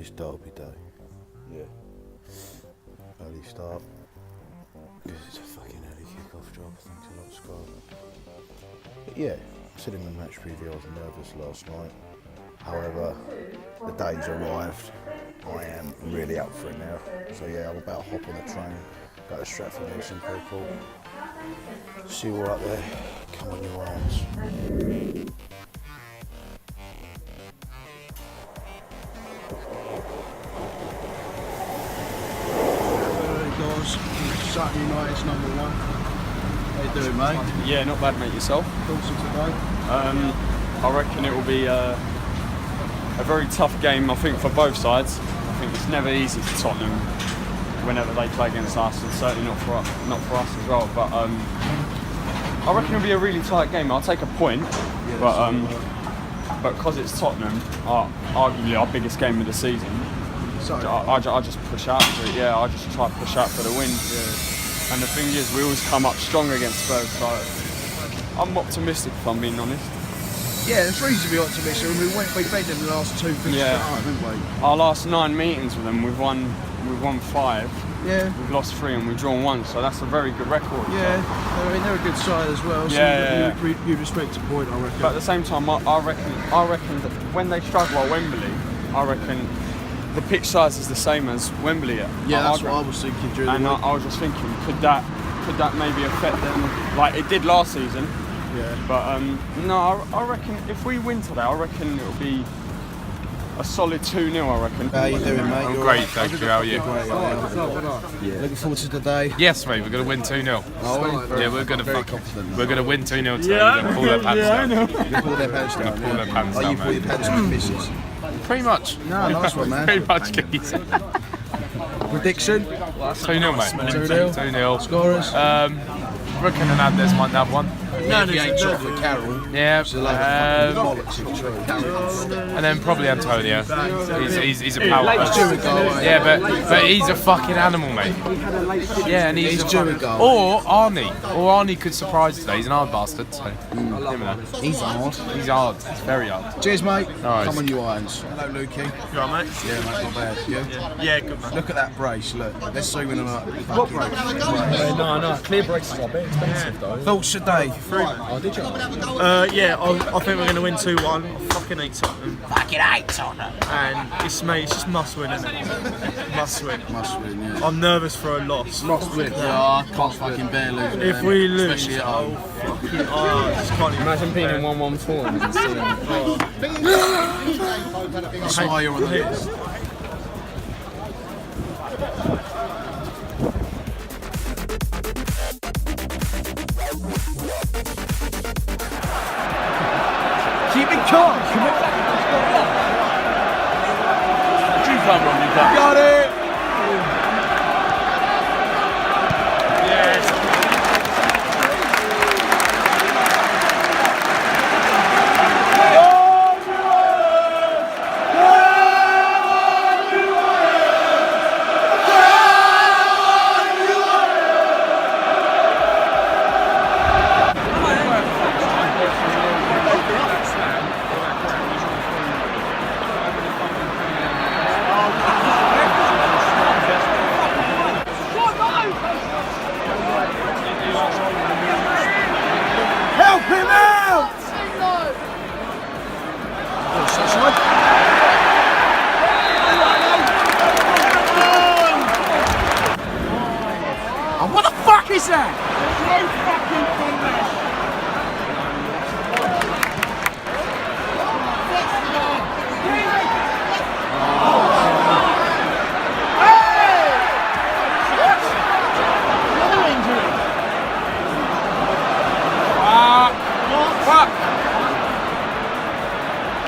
It's derby day. Yeah. Early start. Because it's a fucking early kick-off job, thanks a lot, Scott. But yeah, I said in the match preview I was nervous last night. However, the day's arrived. I am really up for it now. So yeah, I'm about to hop on the train, go to Stratford and meet some people. See you all up there. Come on, your irons. Saturday night is number one. How you doing, mate? Yeah, not bad, mate. Yourself? Thoughts of today? I reckon it will be a very tough game, I think, for both sides. I think it's never easy for Tottenham whenever they play against us, and certainly not for us as well. But I reckon it'll be a really tight game. I'll take a point, but because it's Tottenham, arguably our biggest game of the season, I just push out for it. Yeah, I just try to push out for the win. Yeah. And the thing is, we always come up strong against Spurs, so I'm optimistic if I'm being honest. Yeah, there's reason to be optimistic. I mean, we beat them the last two things at home, haven't we? Our last 9 meetings with them, we've won 5. Yeah. We've lost 3 and we've drawn 1, so that's a very good record. Yeah, I mean, they're a good side as well. So you respect a point, I reckon. But at the same time, I reckon that when they struggle at Wembley, I reckon the pitch size is the same as Wembley. Yeah, that's what I was thinking during the week. I was just thinking, could that maybe affect them like it did last season? Yeah. But no, I reckon if we win today, I reckon it'll be a solid 2-0, I reckon. How you doing, mate? I'm great, thank you. How are you? Yeah. Looking forward to today. Yes, mate. We're gonna win 2-0. Oh, Yeah, we're gonna win 2-0 today. Yeah, we're gonna pull their pants down. You pull their pants down. Pull their pants Oh, down, you pull your mate. pants down, missus. Pretty much. No, nice one, man. Pretty much, geez. Prediction? 2-0, mate. 2-0. 2-0. Scorers? Brooke and Hernandez might have one. No, he ain't chocolate Carol. Yeah. Bollocks. And then probably Antonio. He's a power. He's due a goal. Yeah, but he's a fucking animal, mate. Yeah, and he's due a goal. Or Arnie could surprise today. He's an hard bastard. So He's hard. he's hard. He's very hard. Cheers, mate. Nice. Come on, you irons. Hello, Lukey. You alright, mate? Yeah, mate, not bad. Yeah? Yeah, good, man. Look at that brace, look. Let's zoom in on that. What brace? No, clear braces are a bit expensive, though. Thoughts today? Oh, did you? Yeah, I think we're going to win 2-1. I fucking hate Tottenham. Fucking hate Tottenham. And it's just must win, isn't it? Must win. Must win, yeah. I'm nervous for a loss. Must win. Yeah, I can't fucking bear losing. If we lose, especially at home. I just can't even. Imagine being in 1-1-4 and then seeing That's why you're on the list. Keep it calm. Got it. Help him out! Oh, what the fuck is that? There's no fucking thing there.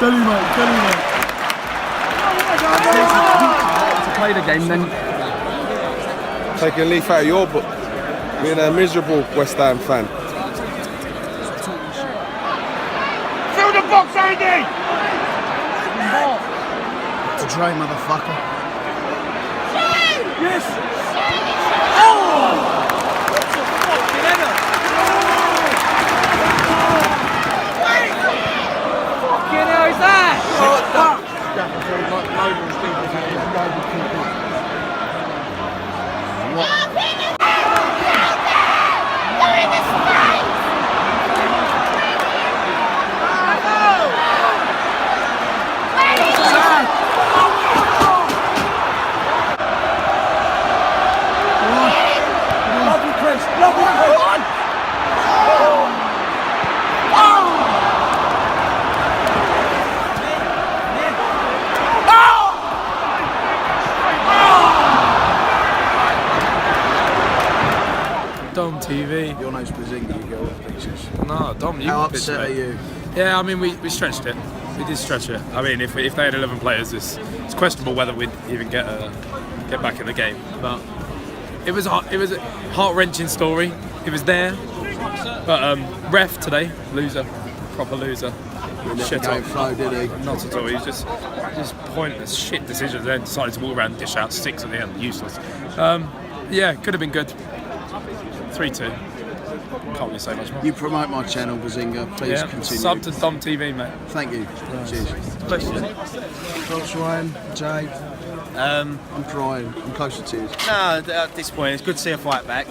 Tell you, mate. to play the game then. Take a leaf out of your book. Being a miserable West Ham fan. Fill the box, Andy! To Dre, motherfucker. Yes! Fucking hell is that? What the fuck? pieces. No, Dom, you How can pitch upset are it. you? Yeah, I mean, we stretched it. We did stretch it. I mean, if they had 11 players, it's questionable whether we'd even get back in the game. But it was a heart-wrenching story. It was there. But ref today, loser, proper loser. Shit Don't flow, did he? Not at all. He was just pointless shit decisions. Then decided to walk around and dish out 6 at the end. Useless. Yeah, could have been good. 3-2. Can't really say much more. You promote my channel, Bazinga. Please continue. Sub to Dom TV, mate. Thank you. Cheers. Coach Ryan, Jay. I'm crying. I'm close to tears. No, at this point, it's good to see a fight back.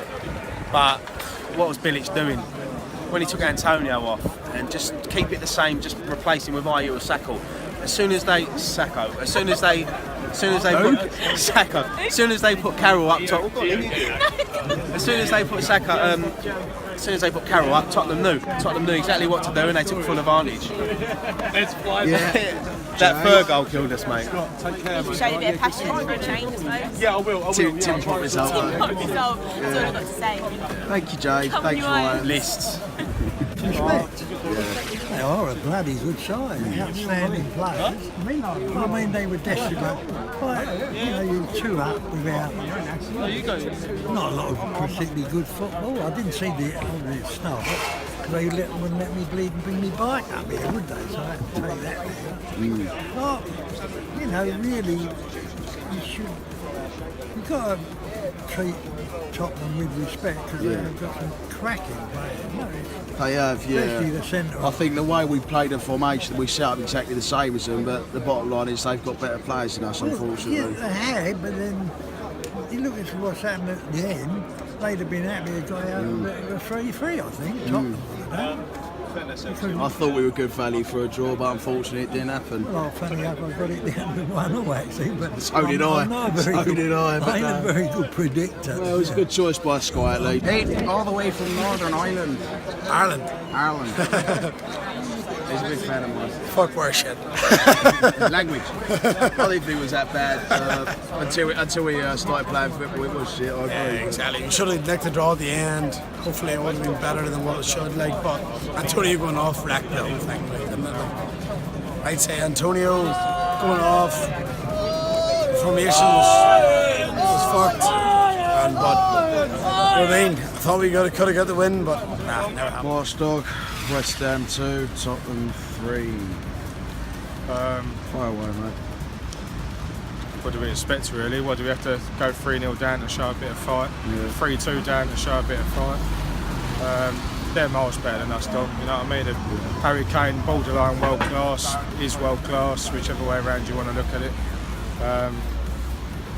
But what was Bilic doing when he took Antonio off and just keep it the same, just replace him with Ayew or Sacco? As soon as they put Carroll up top. As soon as they put Carroll up, Tottenham knew exactly what to do, and they took full advantage. That third goal killed us, mate. You showed a bit of passion for a change, I suppose. Yeah, I will. Tim put result. That's all I've got to say. Thank you, Jay. Thanks, Ryan. Lists. Respect. They are a bloody good side, outstanding players. I mean, they were desperate. Quite, you chew up without not a lot of particularly good football. I didn't see the start because they wouldn't let me bleed and bring me bike up here, would they? So I had to take that there. But, really, you've got to treat Tottenham with respect because they've got some cracking players. They have, yeah. Especially the centre. I think the way we played the formation, we set up exactly the same as them, but the bottom line is they've got better players than us, unfortunately. Yeah, they had, but then you look at what's happened at the end, they'd have been happy to go out with a 3-3, I think. Tottenham would have. I thought we were good value for a draw, but unfortunately it didn't happen. Well, funny enough, I got it down to 1-1 actually, but So did I. I'm not a very good, I ain't a very good predictor. Well, it was a good choice by Sky at least. Hey, all the way from Northern Ireland. Ireland. He's a big fan of mine. Fuck worship. Language. I didn't think it was that bad until we started playing football. It was shit. I agree. Exactly. We should have liked the draw at the end. Hopefully it would have been better than what it should like. But Antonio going off wrecked the whole thing. I'd say Antonio going off. Formation was fucked. But I thought we could have got the win, but nah, never happened. Watchdog, West Ham 2, Tottenham 3. Fire away, mate. What do we expect really? What do we have to go 3-0 down to show a bit of fight? 3-2 down to show a bit of fight. They're miles better than us, Dom. You know what I mean? Harry Kane, borderline world class, is world class, whichever way around you want to look at it.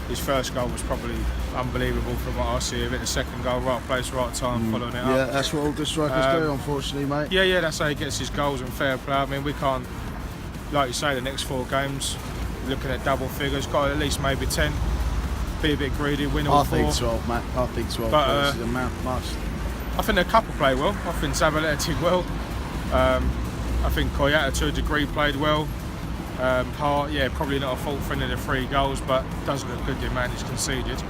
His first goal was probably unbelievable from what I see of it. The second goal, right place, right time, following it up. Yeah, that's what all good strikers do, unfortunately, mate. Yeah, that's how he gets his goals and fair play. I mean, we can't, like you say, the next 4 games, looking at double figures, got at least maybe 10. Be a bit greedy, win all 4. I think 12, mate. I think 12 but, is a must. I think a couple play well. I think Zabaleta did well. I think Koyata to a degree played well. Hart, probably not a fault for any of the 3 goals, but does look good the amount he's conceded.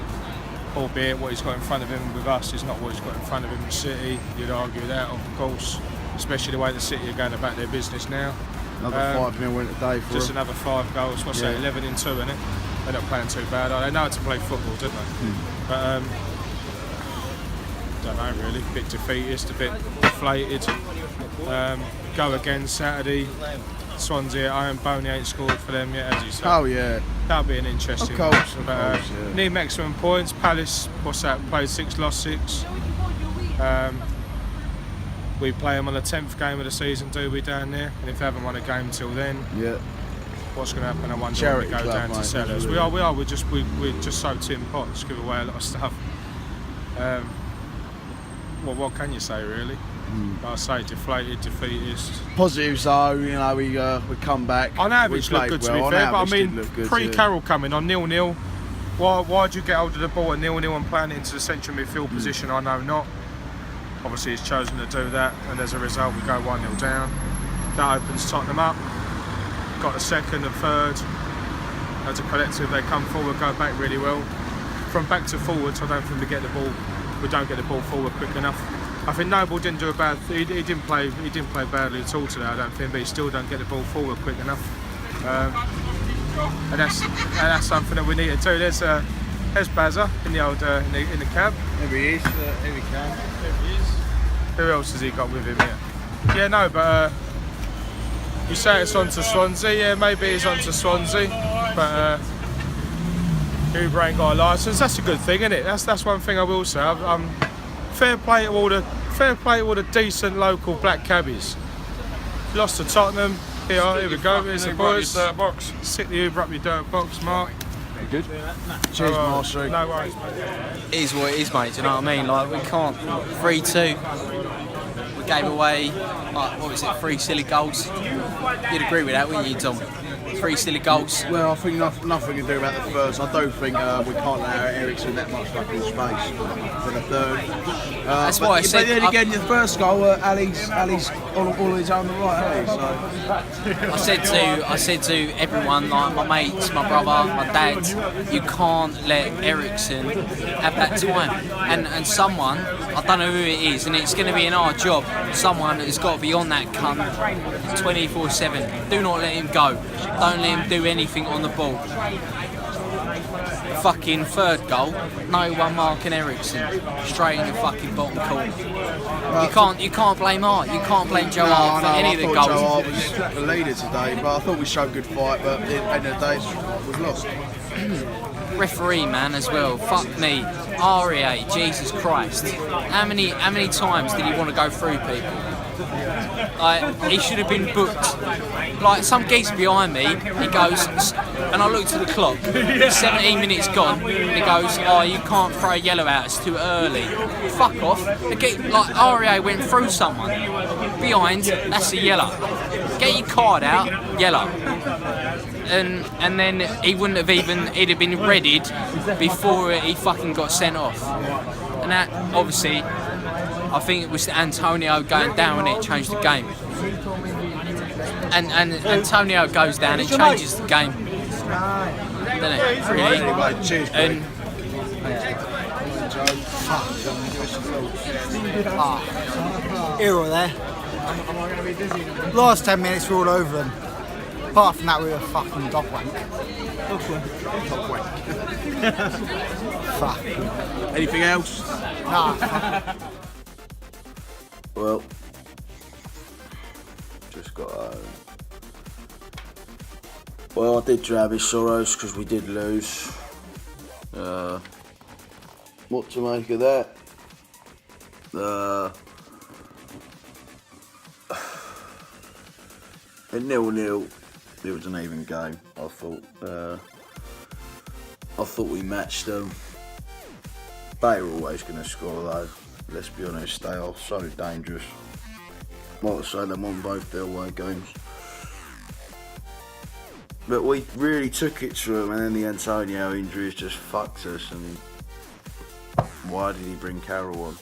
Albeit what he's got in front of him with us is not what he's got in front of him with City. You'd argue that, of course, especially the way the City are going about their business now. Another 5-0 win today for just them. another 5 goals. What's that? 11-2, isn't it? They're not playing too bad. They know how to play football, don't they? But don't know really. A bit defeatist, a bit deflated. Go again Saturday. Swansea at home. Boney ain't scored for them yet, as you say. Oh yeah. That'll be an interesting match. Need maximum points. Palace, played 6, lost 6. We play them on the 10th game of the season, do we, down there? And if they haven't won a game till then, what's going to happen? I wonder when we go down to Sellers. We are. We're just so tin pots, give away a lot of stuff. What can you say, really? Like I say, deflated, defeatist. Positives though, we come back. On average, look good to be fair, but I mean, pre-Carroll coming on 0-0. Why do you get hold of the ball at 0-0 and plan it into the central midfield position? I know not. Obviously, he's chosen to do that, and as a result, we go 1-0 down. That opens Tottenham up. Got a second and third. As a collective, they come forward, go back really well. From back to forwards, I don't think we get the ball. We don't get the ball forward quick enough. I think Noble didn't do a bad. He didn't play badly at all today. I don't think, but he still don't get the ball forward quick enough. And that's something that we need to do. There's Bazza in the old in the cab. There he is. Here he can. There he is. Who else has he got with him here? Yeah, no, but you say it's on to Swansea. Yeah, maybe it's on to Swansea, but Uber ain't got a licence. That's a good thing, isn't it? That's one thing I will say. I'm fair play to all the decent local black cabbies. Lost to Tottenham. Here we go. Here's the boys. Box. Stick the Uber up your dirt box, Mark. Good. Cheers, Marshall. No worries, mate. It is what it is, mate. Do you know what I mean? Like, we can't 3-2. We gave away, like, what was it, 3 silly goals. You'd agree with that, wouldn't you, Tom? 3 silly goals. Well, I think nothing to do about the first. I don't think we can't allow Ericsson that much fucking space for the third. That's what I said. But then again, the first goal, Ali's all on his own the right, hasn't he? So. I said to everyone, like my mates, my brother, my dad, you can't let Ericsson have that time. And someone, I don't know who it is, and it's going to be in our job. Someone has got to be on that cunt 24/7. Do not let him go. Don't let him do anything on the ball. Fucking third goal, no one marking Ericsson, straight in the fucking bottom corner. You can't blame Hart. You can't blame Joe Hart for any of the goals. Joe Hart was the leader today, but I thought we showed good fight. But at the end of the day, we've lost. Referee, man, as well. Fuck me. REA, Jesus Christ. How many times did he want to go through people? He should have been booked. Like, some geese behind me, he goes, and I looked at the clock, 17 minutes gone, and he goes, oh, you can't throw a yellow out, it's too early. Fuck off. Like, REA went through someone. Behind, that's a yellow. Get your card out, yellow. And then he wouldn't have he'd have been readied before he fucking got sent off. And that, obviously, I think it was Antonio going down and it changed the game. And Antonio goes down, it changes the game. Doesn't it? Really? And Hero there. Last 10 minutes we're all over them. Apart from that, we were fucking dog wank. Fuck. Anything else? Nah. Well, just got home. Well, I did drive his sorrows because we did lose. What to make of that? At 0-0, it was an even game. I thought we matched them. They were always going to score though. Let's be honest, they are so dangerous. Like I say, them on both their away games. But we really took it to them, and then the Antonio injuries just fucked us. And why did he bring Carroll on?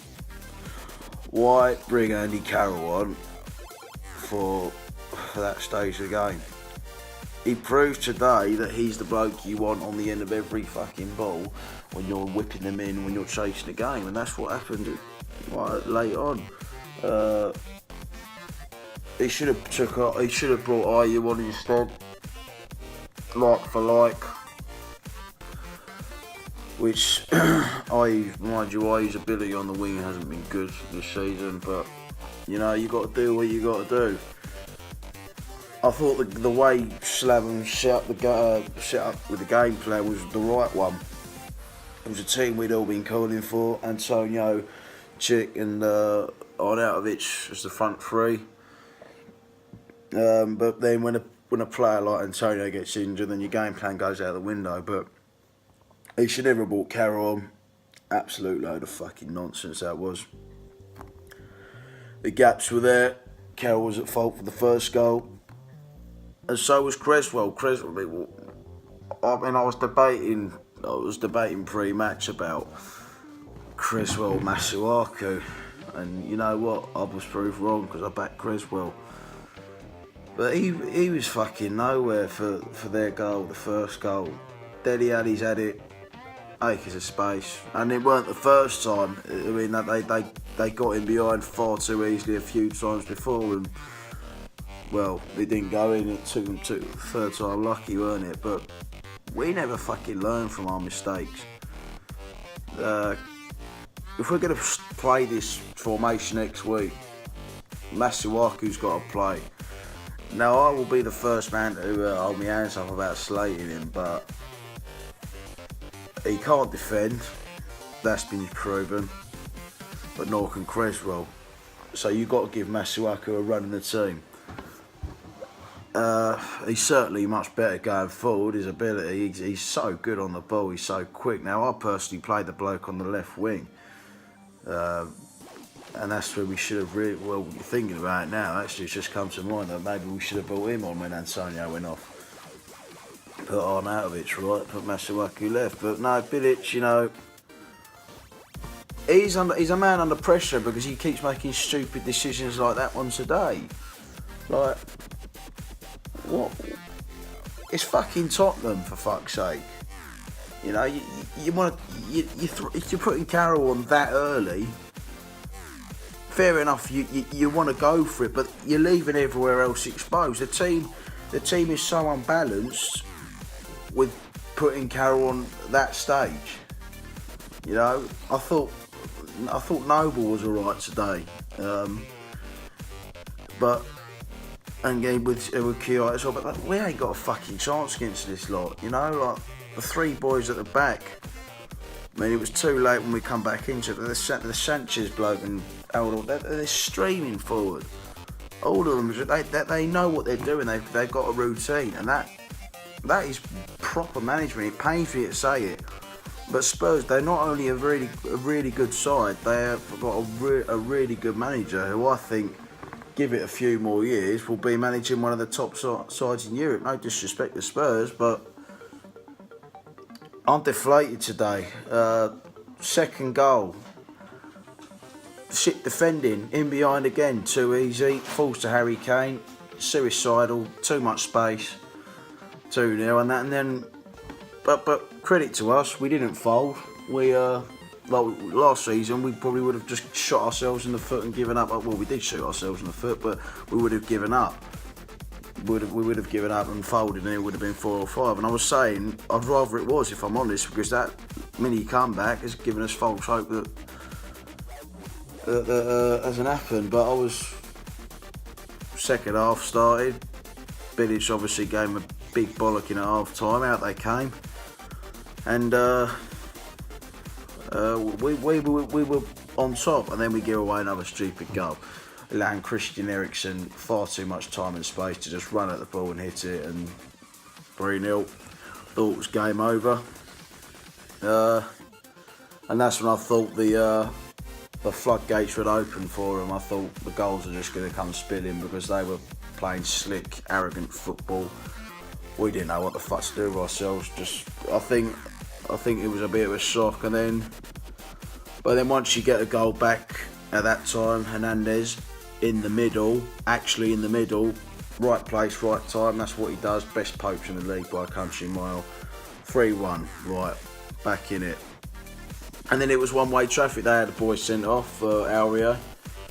Why bring Andy Carroll on for that stage of the game? He proved today that he's the bloke you want on the end of every fucking ball when you're whipping them in, when you're chasing the game, and that's what happened late on. He should have brought Ayew on instead, like for like. Which Ayew's ability on the wing hasn't been good this season, but you know, you got to do what you got to do. I thought the way Slaven set up with the game plan was the right one. It was a team we'd all been calling for. Antonio, Chick and Arnautovic as the front three. But then when a player like Antonio gets injured, then your game plan goes out the window. But he should never have brought Carroll on. Absolute load of fucking nonsense that was. The gaps were there. Carroll was at fault for the first goal. And so was Creswell. I was debating pre-match about Creswell Masuaku, and you know what? I was proved wrong because I backed Creswell. But he was fucking nowhere for their goal, the first goal. Dele Alli's had it. acres of space, and it weren't the first time. I mean, they got in behind far too easily a few times before, and well, they didn't go in. It took them to the third time lucky, weren't it? But we never fucking learn from our mistakes. If we're going to play this formation next week, Masuaku's got to play. Now, I will be the first man to hold my hands up about slating him, but he can't defend. That's been proven. But nor can Creswell. So you've got to give Masuaku a run in the team. He's certainly much better going forward. His ability, he's so good on the ball. He's so quick. Now, I personally played the bloke on the left wing. And that's where we should have really, well, thinking about it now, actually it's just come to mind that maybe we should have brought him on when Antonio went off. Put Arnautovic right, put Masuaku left. But no, Bilic, you know, he's a man under pressure because he keeps making stupid decisions like that one today. Like, what? It's fucking Tottenham, for fuck's sake. You know, you want to, if you're putting Carroll on that early, fair enough, you want to go for it, but you're leaving everywhere else exposed. The team is so unbalanced with putting Carroll on that stage. You know, I thought Noble was alright today, but and again with Kiai as well. But like, we ain't got a fucking chance against this lot. You know, like the three boys at the back. I mean, it was too late when we come back into it. The Sanchez bloke and Aldo, they're streaming forward. All of them, they know what they're doing. They've got a routine, and that is proper management. It pains me to say it, but Spurs, they're not only a really good side. They have got a really good manager who I think, give it a few more years, will be managing one of the top sides in Europe. No disrespect to Spurs, but I'm deflated today. Second goal. Shit defending. In behind again. Too easy. Falls to Harry Kane. Suicidal. Too much space. 2-0 and that. And then, but credit to us, we didn't fold. We like last season, we probably would have just shot ourselves in the foot and given up. Well, we did shoot ourselves in the foot, but we would have given up. We would have given up and folded, and it would have been 4 or 5. And I was saying, I'd rather it was, if I'm honest, because that mini comeback has given us false hope that hasn't happened. But I was second half started. Bilic obviously gave him a big bollocking at half time. Out they came, and we were on top, and then we give away another stupid goal. Allowing Christian Eriksen far too much time and space to just run at the ball and hit it, and 3-0. Thought it was game over. And that's when I thought the floodgates would open for them. I thought the goals were just going to come spilling because they were playing slick, arrogant football. We didn't know what the fuck to do with ourselves. I think it was a bit of a shock, but then once you get a goal back at that time, Hernandez actually in the middle, right place, right time, that's what he does. Best poach in the league by a country mile. 3-1, right, back in it. And then it was one-way traffic. They had the boy sent off for Alrio.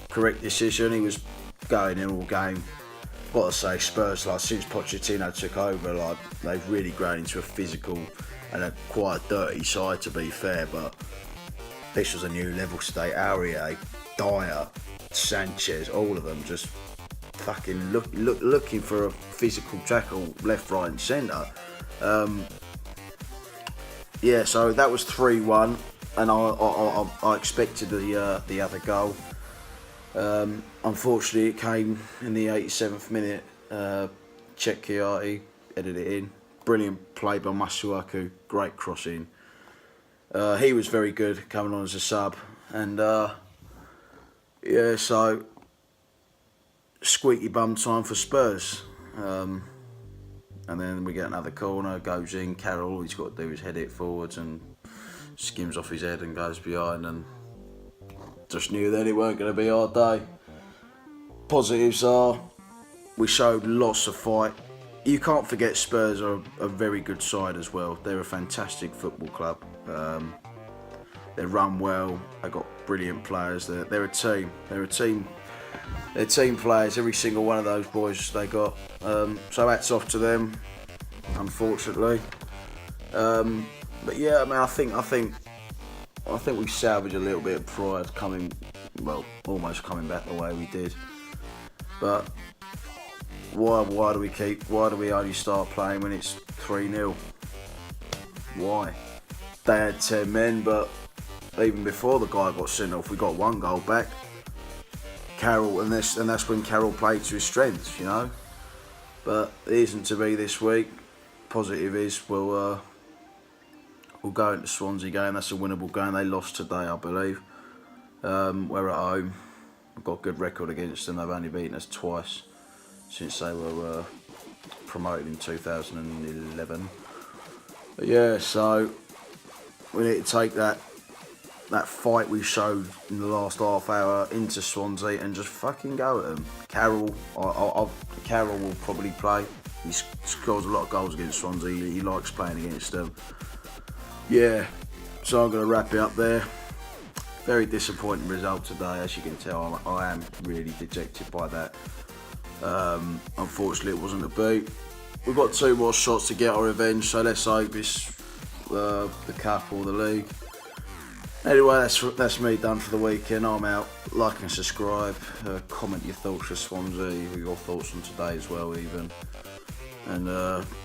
Correct decision. He was going in all game. What I say, Spurs, like since Pochettino took over, like they've really grown into a physical and a quite dirty side, to be fair. But this was a new level today. Aurier, Dyer, Sanchez, all of them just fucking looking for a physical tackle left, right and centre. Yeah, so that was 3-1, and I expected the other goal. Unfortunately, it came in the 87th minute. Czech Kiati headed it in. Brilliant play by Masuaku. Great crossing. He was very good coming on as a sub, and yeah, so squeaky bum time for Spurs. And then we get another corner, goes in. Carroll, all he's got to do is head it forwards and skims off his head and goes behind, and just knew then it weren't going to be our day. Positives are we showed lots of fight. you can't forget Spurs are a very good side as well. They're a fantastic football club. They run well. They've got brilliant players. They're a team. They're team players. Every single one of those boys they got. So hats off to them. Unfortunately, but yeah, I mean, I think we salvaged a little bit of pride almost coming back the way we did. But why do we only start playing when it's 3-0? Why? They had 10 men, but even before the guy got sent off, we got 1 goal back. Carroll, and that's when Carroll played to his strengths, you know. But it isn't to be this week. Positive is we'll go into Swansea game. That's a winnable game. They lost today, I believe. We're at home. We've got a good record against them. They've only beaten us twice since they were promoted in 2011. But yeah, so we need to take that fight we showed in the last half hour into Swansea and just fucking go at them. Carroll will probably play. He scores a lot of goals against Swansea. He likes playing against them. Yeah, so I'm going to wrap it up there. Very disappointing result today, as you can tell. I am really dejected by that. Unfortunately, it wasn't a beat. We've got 2 more shots to get our revenge, so let's hope it's the cup or the league. Anyway, that's me done for the weekend. I'm out. Like and subscribe. Comment your thoughts for Swansea, your thoughts on today as well, even. And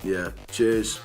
yeah, cheers.